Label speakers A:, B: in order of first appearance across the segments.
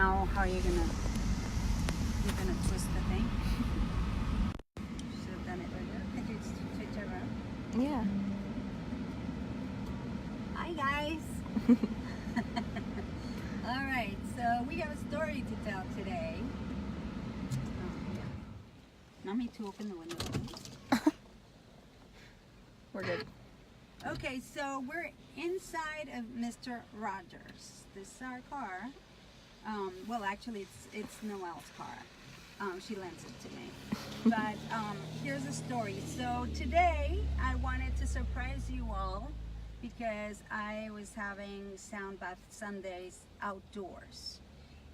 A: now how you're gonna twist the thing. Should have done it earlier. Could you switch around?
B: Yeah.
A: Hi guys. All right, so we have a story to tell today. Oh, yeah. Not me to open the window.
B: We're good.
A: Okay, so we're inside of Mr. Rogers. This is our car. Well, actually, it's Noelle's car. She lends it to me. But here's the story. So today, I wanted to surprise you all because I was having Soundbath Sundays outdoors.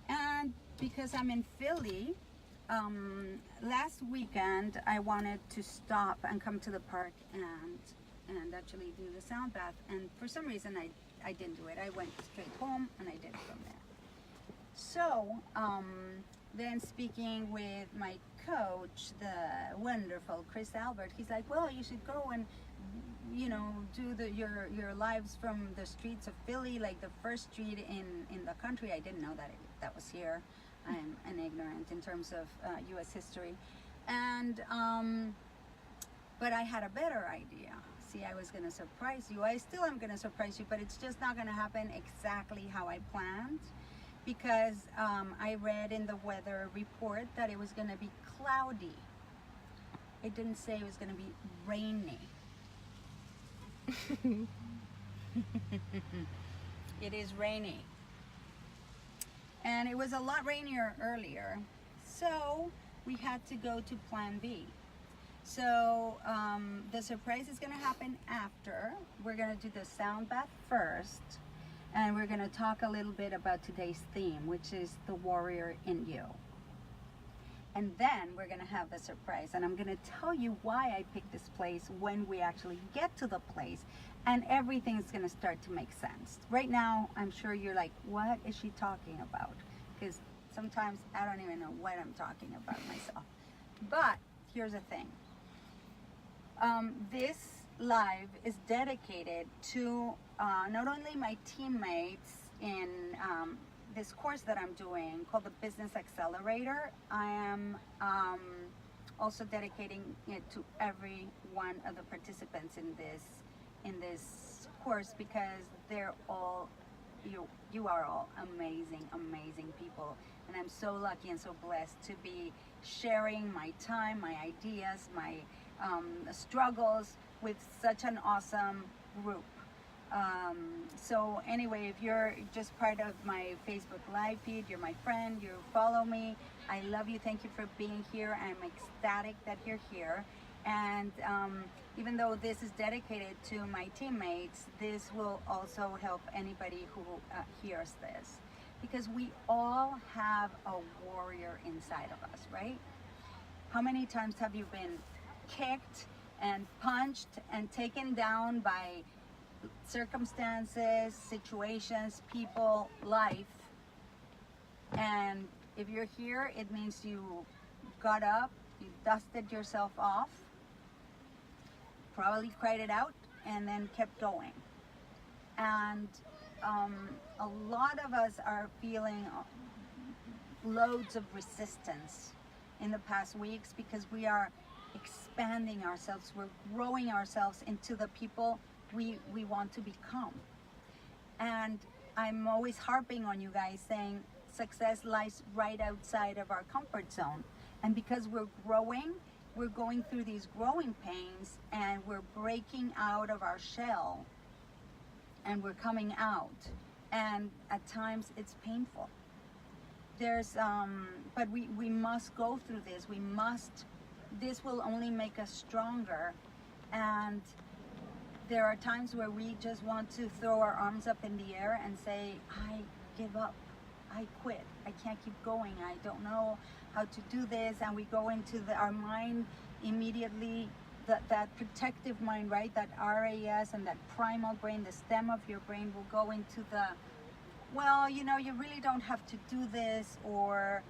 A: And because I'm in Philly, last weekend, I wanted to stop and come to the park and actually do the sound bath, and for some reason I didn't do it. I went straight home and I did it from there. So then speaking with my coach, the wonderful Chris Albert, he's like, well, you should go and do your lives from the streets of Philly, like the first street in the country. I didn't know that was here. I'm an ignorant in terms of US history, and but I had a better idea. See, I was going to surprise you. I still am going to surprise you, but it's just not going to happen exactly how I planned, because I read in the weather report that it was going to be cloudy. It didn't say it was going to be rainy. It is rainy. And it was a lot rainier earlier. So we had to go to plan B. So the surprise is going to happen after. We're going to do the sound bath first, and we're going to talk a little bit about today's theme, which is the warrior in you. And then we're going to have the surprise, and I'm going to tell you why I picked this place when we actually get to the place, and everything's going to start to make sense. Right now, I'm sure you're like, what is she talking about? Because sometimes I don't even know what I'm talking about myself. But here's the thing. This live is dedicated to not only my teammates in this course that I'm doing called the Business Accelerator. I am also dedicating it to every one of the participants in this course, because they're all you are all amazing people, and I'm so lucky and so blessed to be sharing my time, my ideas, my struggles with such an awesome group. So anyway, if you're just part of my Facebook live feed, you're my friend, you follow me, I love you, thank you for being here. I'm ecstatic that you're here. And even though this is dedicated to my teammates, this will also help anybody who hears this, because we all have a warrior inside of us, right? How many times have you been kicked and punched and taken down by circumstances, situations, people, life? And if you're here, it means you got up, you dusted yourself off, probably cried it out, and then kept going. And a lot of us are feeling loads of resistance in the past weeks, because we are expanding ourselves, we're growing ourselves into the people we want to become. And I'm always harping on you guys, saying success lies right outside of our comfort zone. And because we're growing, we're going through these growing pains, and we're breaking out of our shell, and we're coming out. And at times it's painful. But we must go through this. This will only make us stronger. And there are times where we just want to throw our arms up in the air and say, I give up. I quit. I can't keep going. I don't know how to do this. And we go into our mind immediately, that protective mind, right? That RAS and that primal brain, the stem of your brain, will go into the, well, you really don't have to do this, or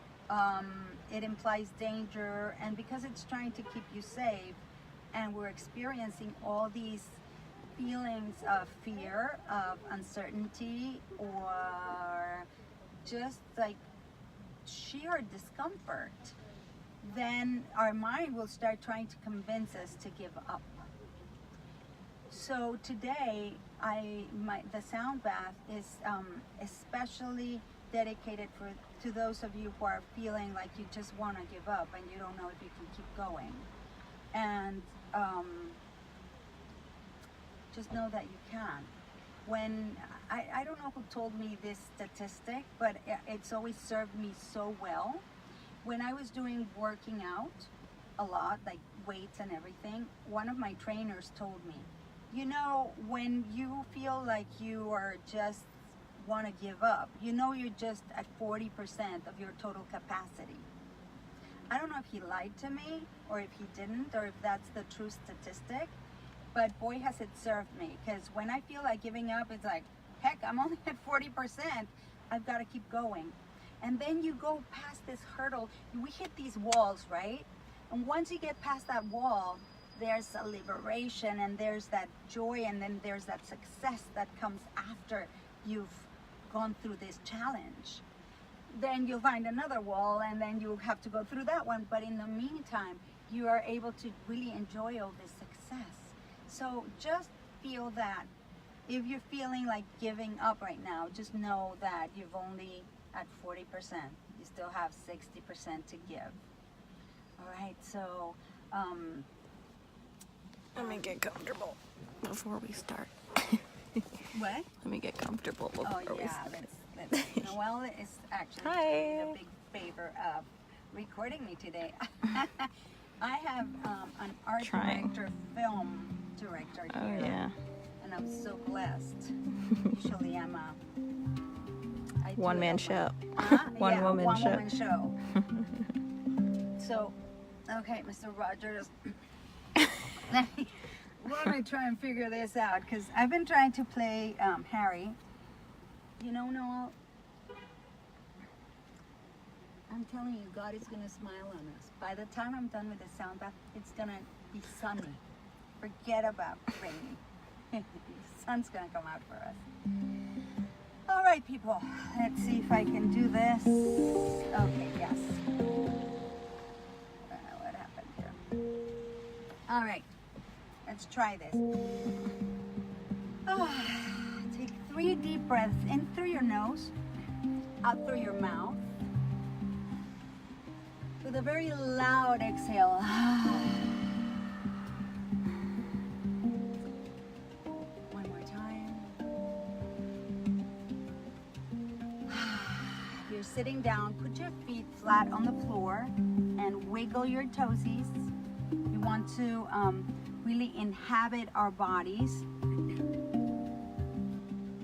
A: it implies danger. And because it's trying to keep you safe, and we're experiencing all these feelings of fear, of uncertainty, or just like sheer discomfort, then our mind will start trying to convince us to give up. So today, the sound bath is especially dedicated to those of you who are feeling like you just want to give up and you don't know if you can keep going. And just know that you can. When I don't know who told me this statistic, but it's always served me so well. When I was working out a lot, like weights and everything, one of my trainers told me, you know, when you feel like you are just want to give up, you know, you're just at 40% of your total capacity. I don't know if he lied to me or if he didn't, or if that's the true statistic, but boy has it served me, because when I feel like giving up, it's like, heck, I'm only at 40%, I've got to keep going. And then you go past this hurdle, we hit these walls, right? And once you get past that wall, there's a liberation, and there's that joy, and then there's that success that comes after you've gone through this challenge. Then you'll find another wall, and then you'll have to go through that one. But in the meantime, you are able to really enjoy all this success. So just feel that if you're feeling like giving up right now, just know that you've only at 40%. You still have 60% to give. All right, so
B: let me get comfortable before we start.
A: What?
B: Let me get comfortable before we start.
A: That's Noelle is actually
B: Hi.
A: doing a big favor of recording me today. I have an art director, film director here.
B: Oh yeah.
A: And I'm so blessed. Usually I'm I do
B: One man
A: it
B: show.
A: One
B: woman
A: show. So, okay, Mr. Rogers, let me try and figure this out, because I've been trying to play Harry. You know, Noel, I'm telling you, God is going to smile on us. By the time I'm done with the sound bath, it's going to be sunny. Forget about rain. The sun's going to come out for us. All right, people, let's see if I can do this. Okay, yes. What happened here? All right, let's try this. Take 3 deep breaths in through your nose, out through your mouth, with a very loud exhale. One more time. If you're sitting down, put your feet flat on the floor and wiggle your toesies. You want to really inhabit our bodies.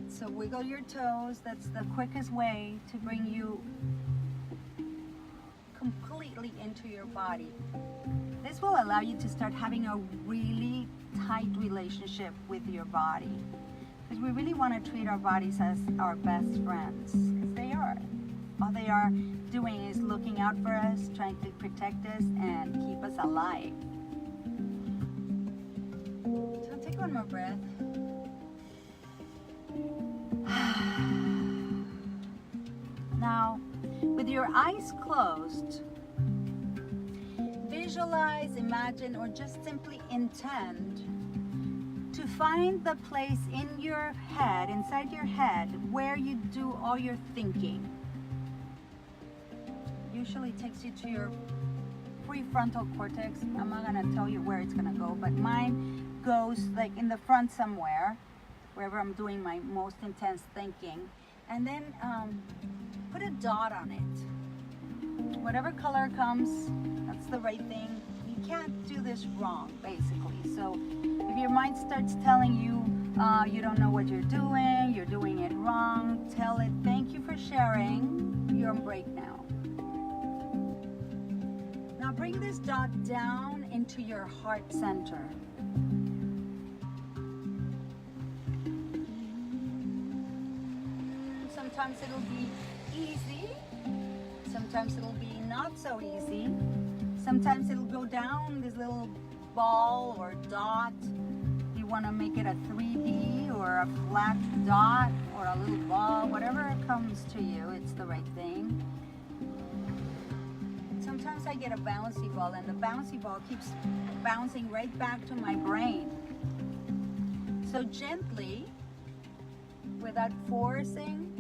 A: So wiggle your toes. That's the quickest way to bring you completely into your body. This will allow you to start having a really tight relationship with your body, because we really want to treat our bodies as our best friends, because they are. All they are doing is looking out for us, trying to protect us and keep us alive. So take one more breath. Now, with your eyes closed, visualize, imagine, or just simply intend to find the place in your head, inside your head, where you do all your thinking. Usually takes you to your prefrontal cortex. I'm not gonna tell you where it's gonna go, but mine goes like in the front somewhere, wherever I'm doing my most intense thinking. And then put a dot on it. Whatever color comes, that's the right thing. You can't do this wrong, basically. So if your mind starts telling you you don't know what you're doing it wrong, tell it, thank you for sharing, you're on break now. Now bring this dot down into your heart center. Sometimes it'll be easy, sometimes it'll be not so easy. Sometimes it'll go down this little ball or dot. You want to make it a 3D or a flat dot or a little ball, whatever comes to you, it's the right thing. I get a bouncy ball, and the bouncy ball keeps bouncing right back to my brain. So gently, without forcing,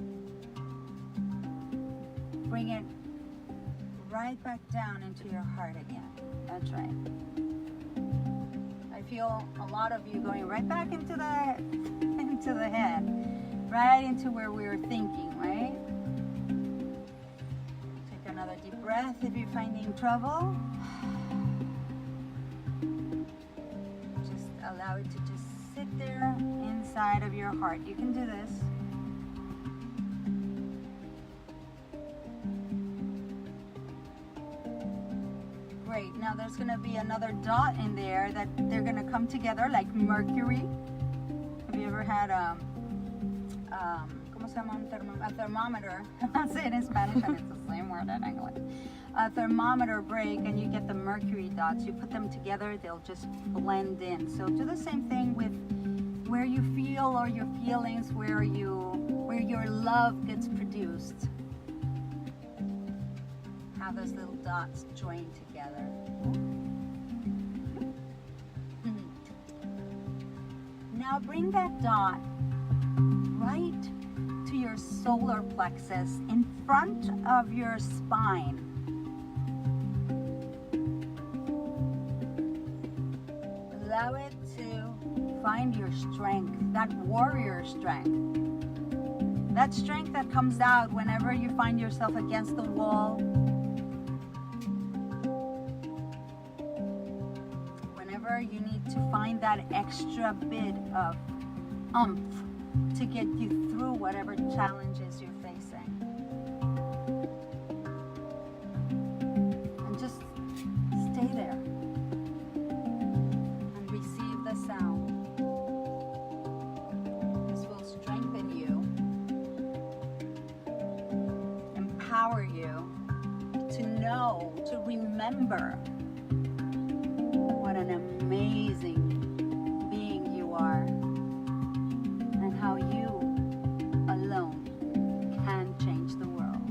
A: bring it right back down into your heart again. That's right. I feel a lot of you going right back into the head, right into where we were thinking, right? Take another deep breath if you're finding trouble. Just allow it to just sit there inside of your heart. You can do this. Great. Now there's going to be another dot in there that they're going to come together like Mercury. Have you ever had ¿cómo se llama? A thermometer? I'll say it in Spanish and it's the same word in English. A thermometer break and you get the Mercury dots. You put them together, they'll just blend in. So do the same thing with where you feel or your feelings, where your love gets produced. How those little dots join together. Now bring that dot right to your solar plexus in front of your spine. Allow it to find your strength, that warrior strength. That strength that comes out whenever you find yourself against the wall. Whenever you need to find that extra bit of oomph to get you through whatever challenges you're facing. And just stay there and receive the sound. This will strengthen you, empower you to know, to remember what an amazing being you are and how you alone can change the world.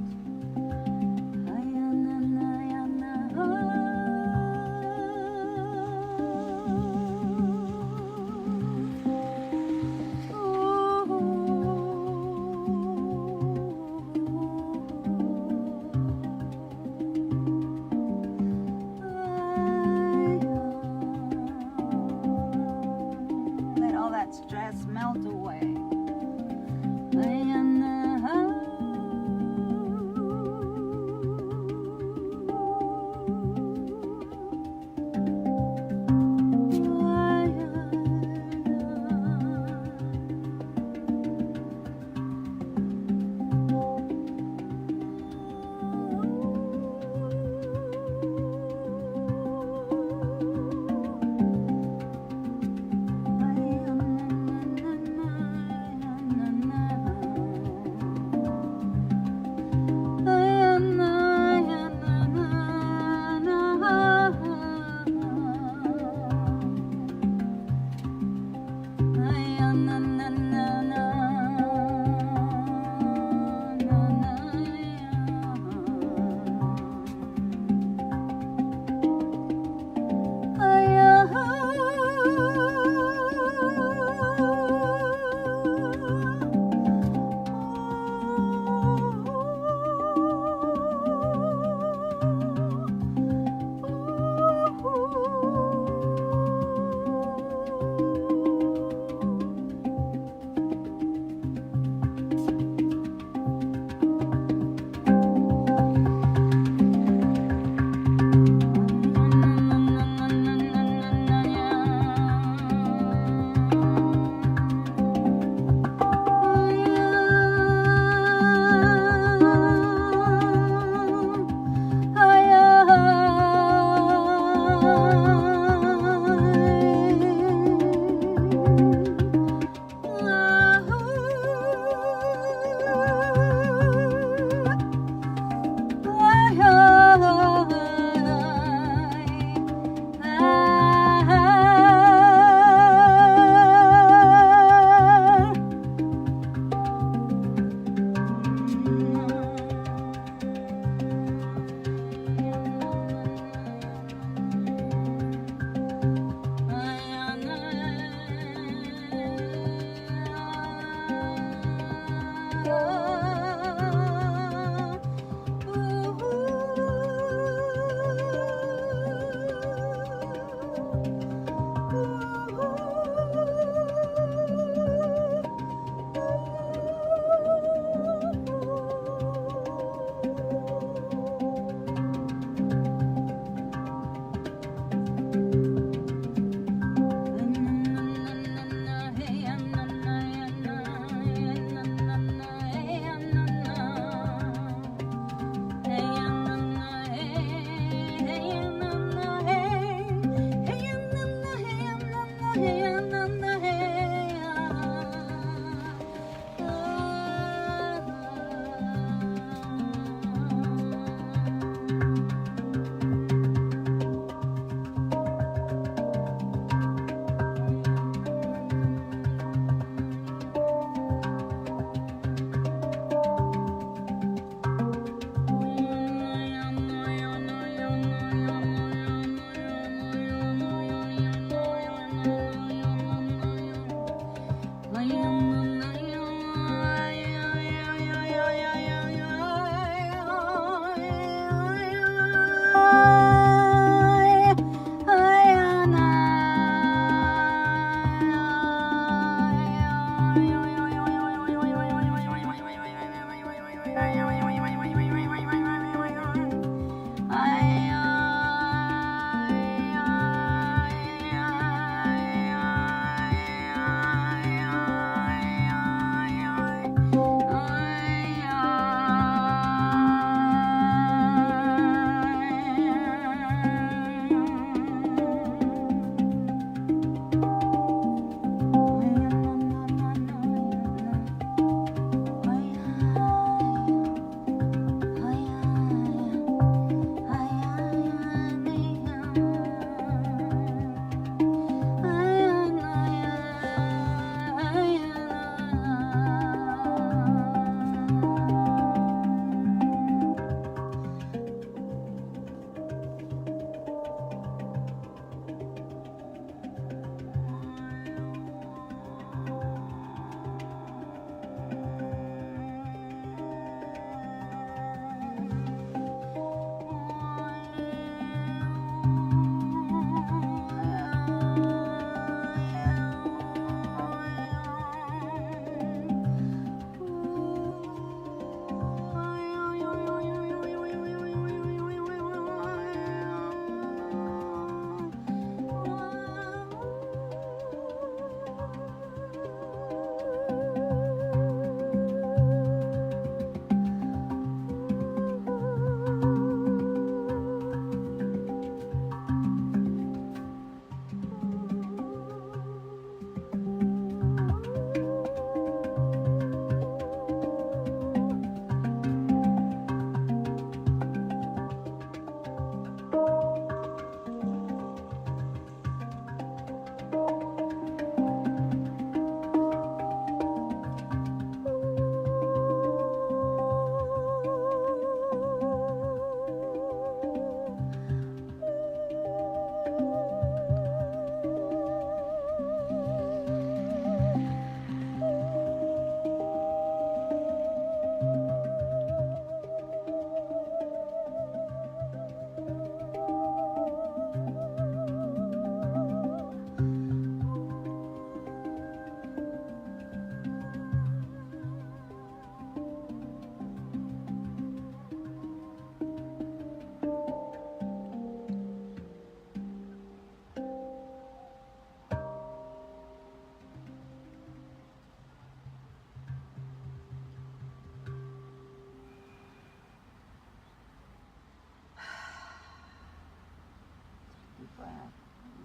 A: breath.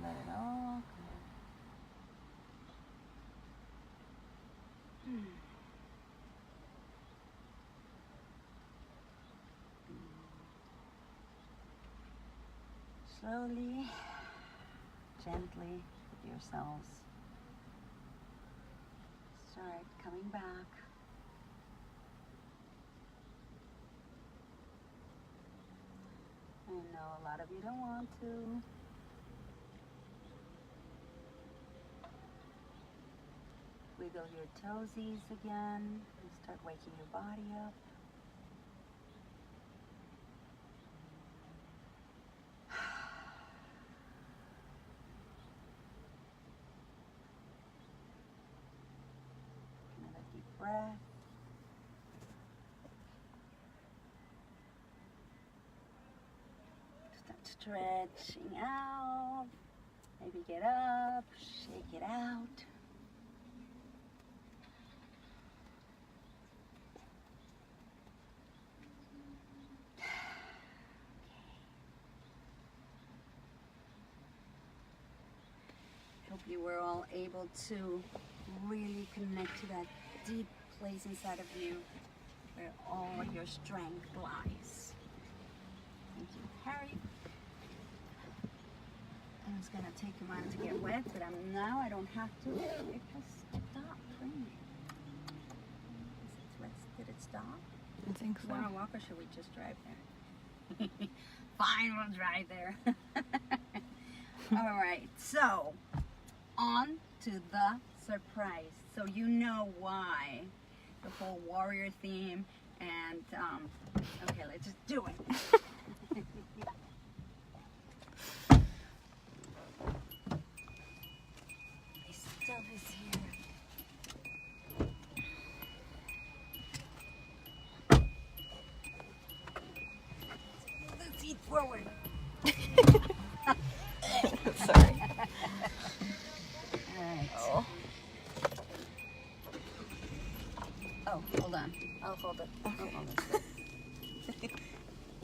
A: Let it all go. Slowly, gently with yourselves, start coming back. I know a lot of you don't want to. Wiggle your toesies again and start waking your body up. Another deep breath. Start stretching out. Maybe get up, shake it out. Hope you were all able to really connect to that deep place inside of you where all your strength lies. Thank you, Harry. I was gonna take a while to get wet, but now I don't have to. It has stopped raining. Did it stop?
B: I think so.
A: Want to walk or should we just drive there? Fine, we'll drive there. All right, so on to the surprise. So you know why the whole warrior theme and okay, let's just do it. My stuff is here. Move the seat forward.
B: Sorry.
A: Alright.
B: Oh.
A: Oh, hold on. I'll hold it. I'll hold it.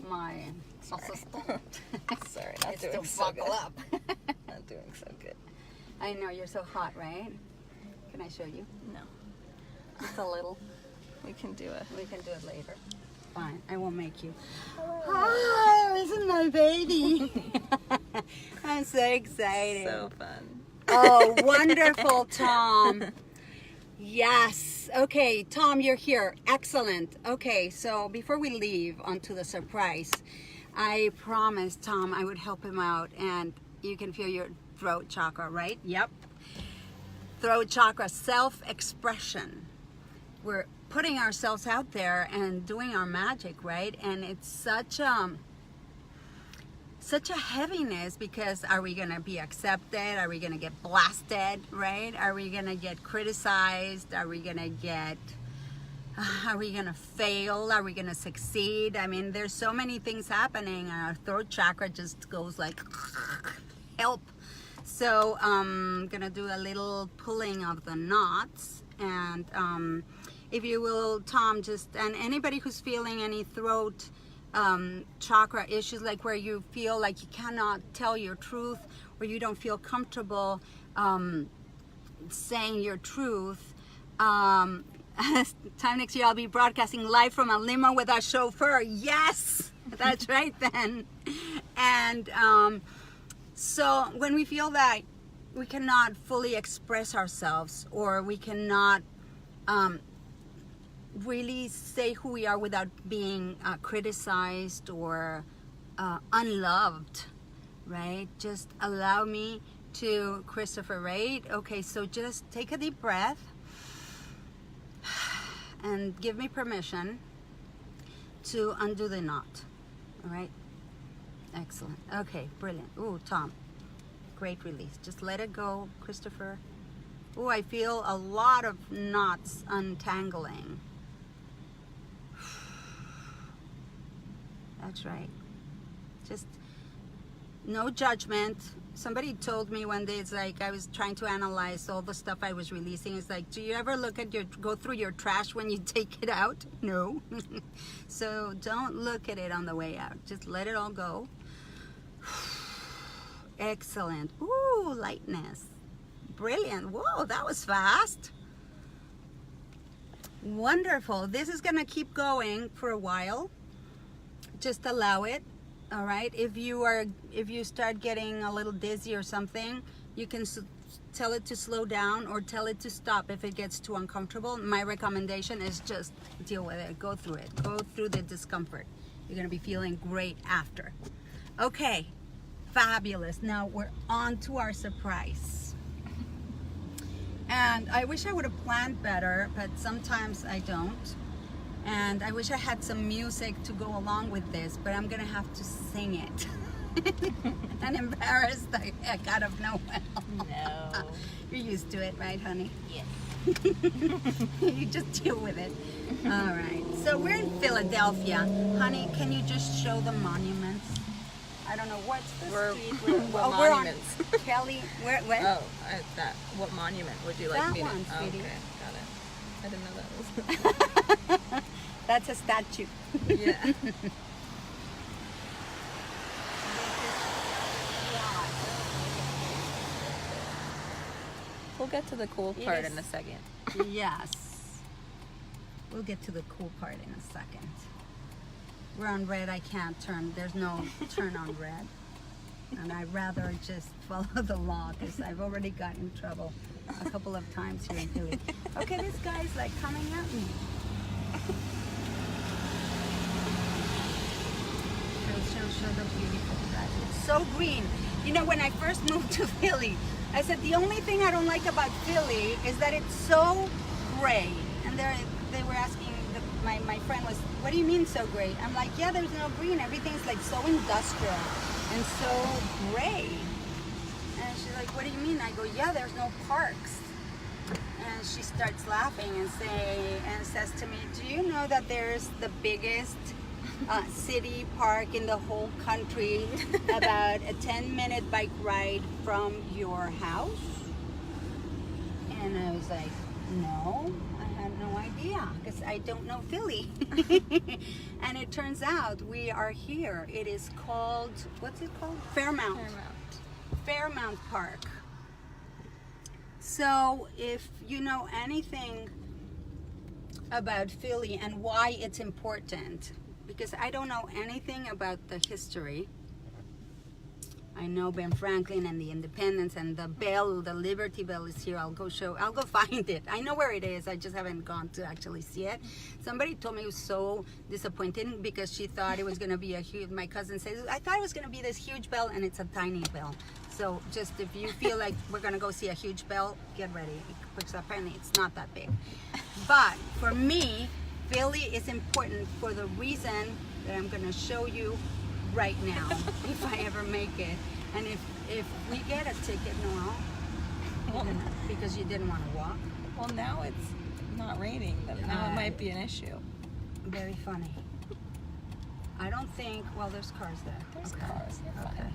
A: My assistant.
B: Sorry, not
A: It's
B: doing
A: to
B: so
A: buckle
B: good.
A: up.
B: Not doing so good.
A: I know, you're so hot, right? Can I show you?
B: No.
A: Just a little.
B: We can do it.
A: We can do it later. Fine, I won't make you. Hi, this is my baby. I'm so excited.
B: So fun.
A: Oh, wonderful, Tom. Yes. Okay, Tom, you're here. Excellent. Okay, so before we leave onto the surprise, I promised Tom I would help him out, and you can feel your throat chakra, right? Yep. Throat chakra, self-expression. We're putting ourselves out there and doing our magic, right? And it's such a heaviness because are we gonna be accepted? Are we gonna get blasted, right? Are we gonna get criticized? Are we gonna fail? Are we gonna succeed? I mean, there's so many things happening and our throat chakra just goes like, help. So I'm gonna do a little pulling of the knots, and if you will, Tom, and anybody who's feeling any throat chakra issues, like where you feel like you cannot tell your truth, where you don't feel comfortable saying your truth, time next year I'll be broadcasting live from a limo with our chauffeur. Yes, that's right then. And so when we feel that we cannot fully express ourselves, or we cannot really say who we are without being criticized or unloved, right? Just allow me to, Christopher, right? Okay, so just take a deep breath and give me permission to undo the knot. All right? Excellent. Okay, brilliant. Ooh, Tom, great release. Just let it go, Christopher. Ooh, I feel a lot of knots untangling. That's right. Just no judgment. Somebody told me one day, it's like I was trying to analyze all the stuff I was releasing. It's like, do you ever go through your trash when you take it out? No. So don't look at it on the way out. Just let it all go. Excellent. Ooh, lightness. Brilliant. Whoa, that was fast. Wonderful. This is gonna keep going for a while. Just allow it. All right. If you start getting a little dizzy or something, you can tell it to slow down or tell it to stop if it gets too uncomfortable. My recommendation is just deal with it. Go through it. Go through the discomfort. You're gonna be feeling great after. Okay. Fabulous. Now we're on to our surprise. And I wish I would have planned better, but sometimes I don't. And I wish I had some music to go along with this, but I'm gonna have to sing it. And embarrass the heck out of Noel.
B: No.
A: You're used to it, right, honey?
B: Yes.
A: You just deal with it. All right. So we're in Philadelphia. Honey, can you just show the monuments? I don't know what's the street.
B: What
A: we're
B: monuments?
A: on Kelly. Where?
B: Oh, that. What monument would you like
A: That
B: me to?
A: one,
B: Oh,
A: sweetie.
B: okay, got it. I didn't know that was.
A: That's a statue.
B: Yeah. We'll get to the cool part in a second.
A: Yes. We'll get to the cool part in a second. We're on red. I can't turn. There's no turn on red. And I'd rather just follow the law because I've already gotten in trouble a couple of times here in Philly. Okay, this guy's like coming at me. Show the beautiful drive. It's so green. You know, when I first moved to Philly, I said the only thing I don't like about Philly is that it's so gray. And they were asking, my friend was, what do you mean so gray? I'm like, yeah, there's no green. Everything's like so industrial and so gray. And she's like, what do you mean? I go, yeah, there's no parks. And she starts laughing and says to me, do you know that there's the biggest city park in the whole country, about a 10-minute bike ride from your house? And I was like, no, I had no idea because I don't know Philly. And it turns out we are here. It is called, what's it called? Fairmount Park. So if you know anything about Philly and why it's important, because I don't know anything about the history. I know Ben Franklin and the Independence and the bell, the Liberty Bell is here. I'll go find it. I know where it is. I just haven't gone to actually see it. Somebody told me it was so disappointing because she thought it was going to be a huge, my cousin says, I thought it was going to be this huge bell and it's a tiny bell. So just if you feel like we're going to go see a huge bell, get ready because apparently it's not that big. But for me, Philly is important for the reason that I'm going to show you right now, if I ever make it. And if we get a ticket, Noel, because you didn't want to walk.
B: Well, now it's not raining. Now it might be an issue.
A: Very funny. I don't think, well, there's cars there.
B: There's
A: okay.
B: cars. You're
A: Okay.
B: fine.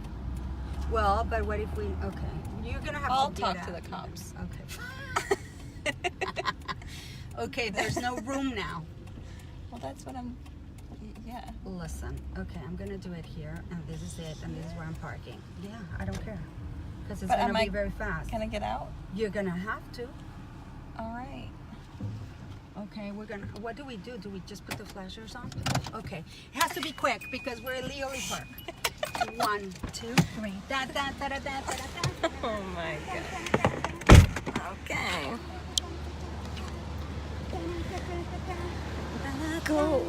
A: Well, but what if we, okay. You're going to have
B: I'll
A: to
B: talk
A: get
B: to
A: out.
B: the cops.
A: Okay. Okay, there's no room now.
B: Well, that's what I'm, yeah.
A: Listen, okay, I'm gonna do it here, and this is it, and this is where I'm parking. Yeah, I don't care, because it's gonna be very fast.
B: Can I get out?
A: You're gonna have to.
B: All right.
A: Okay, we're gonna, what do? Do we just put the flashers on? Okay, it has to be quick, because we're at Leoli Park. 1, 2, 3. Da, da, da, da, da, da, da, da.
B: Oh my God. Okay. Go.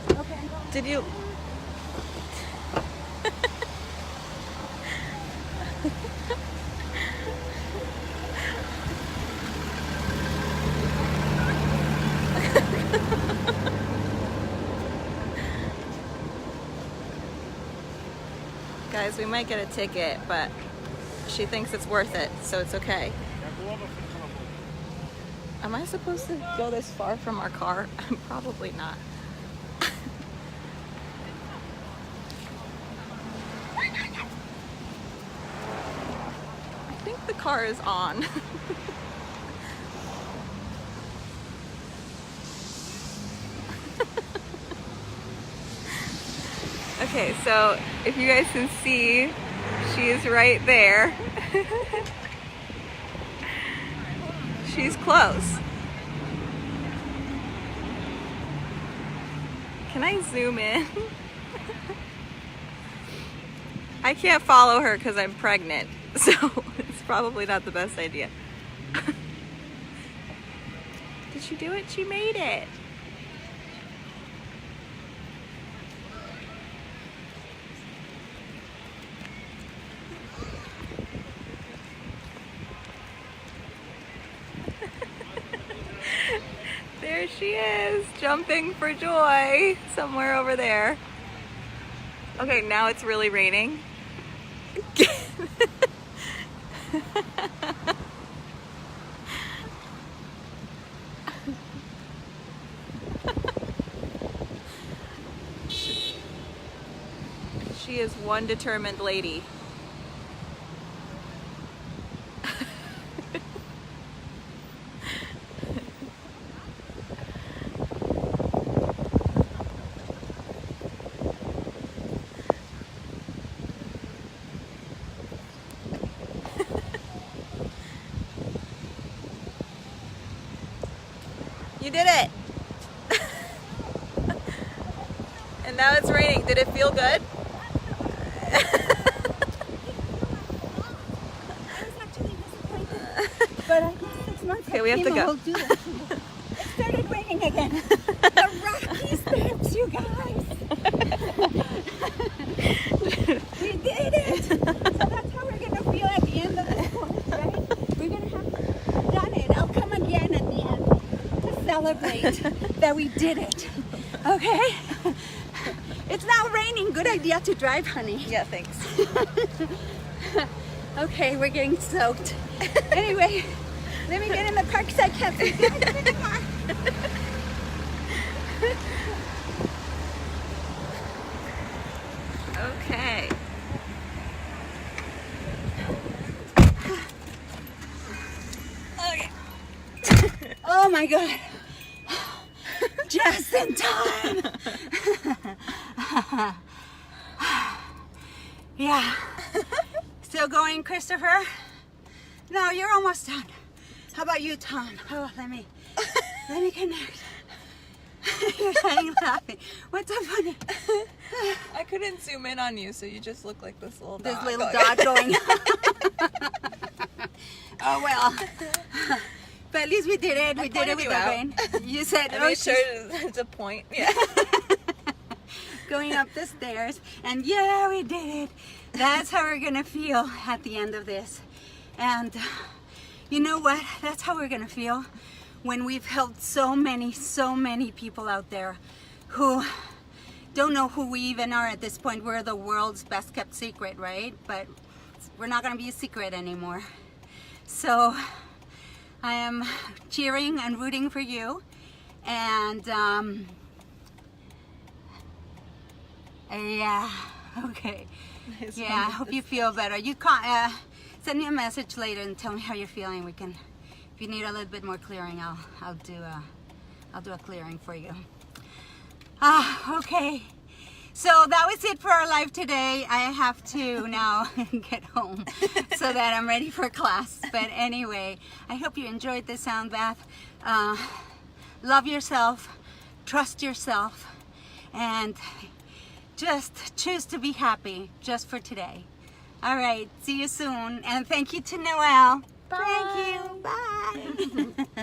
A: Okay.
B: Did you? Guys, we might get a ticket, but she thinks it's worth it, so it's okay. Am I supposed to go this far from our car? Probably not. I think the car is on. Okay, so if you guys can see, She's right there. She's close. Can I zoom in? I can't follow her because I'm pregnant, so it's probably not the best idea. Did she do it? She made it. There she is, jumping for joy somewhere over there. Okay, now it's really raining. She is one determined lady. You did it! And now it's raining. Did it feel good?
A: I was actually disappointed, but I guess 6 months
B: Okay, we have to go.
A: will do that. It started raining again. The Rocky Steps, you guys! We did it! So that's how we're going to feel at the end of this course, right? We're going to have done it. I'll come again at the end to celebrate that we did it. Okay? It's now raining. Good idea to drive, honey.
B: Yeah, thanks.
A: Okay, we're getting soaked. Anyway, let me get in the car because I can't see. Get in the car.
B: Okay. Okay.
A: Oh my God. Just in time. Yeah. Still going, Christopher? No, you're almost done. How about you, Tom? Oh, let me connect. You're dying laughing. What's so funny?
B: I couldn't zoom in on you, so you just look like this little dot.
A: This little dot going. Oh well. But at least we did it. We did it with the rain. You said,
B: I made sure it's a point. Yeah.
A: Going up the stairs, and yeah, we did it. That's how we're gonna feel at the end of this. And you know what? That's how we're gonna feel when we've helped so many people out there who don't know who we even are at this point. We're the world's best kept secret, right? But we're not gonna be a secret anymore. So I am cheering and rooting for you, and yeah, okay. Yeah, I hope you feel better. You can send me a message later and tell me how you're feeling. We can, if you need a little bit more clearing, I'll do a clearing for you. Okay. So that was it for our live today. I have to now get home so that I'm ready for class. But anyway, I hope you enjoyed this sound bath. Love yourself, trust yourself, and just choose to be happy just for today. All right, see you soon. And thank you to Noelle.
B: Bye.
A: Thank you. Bye.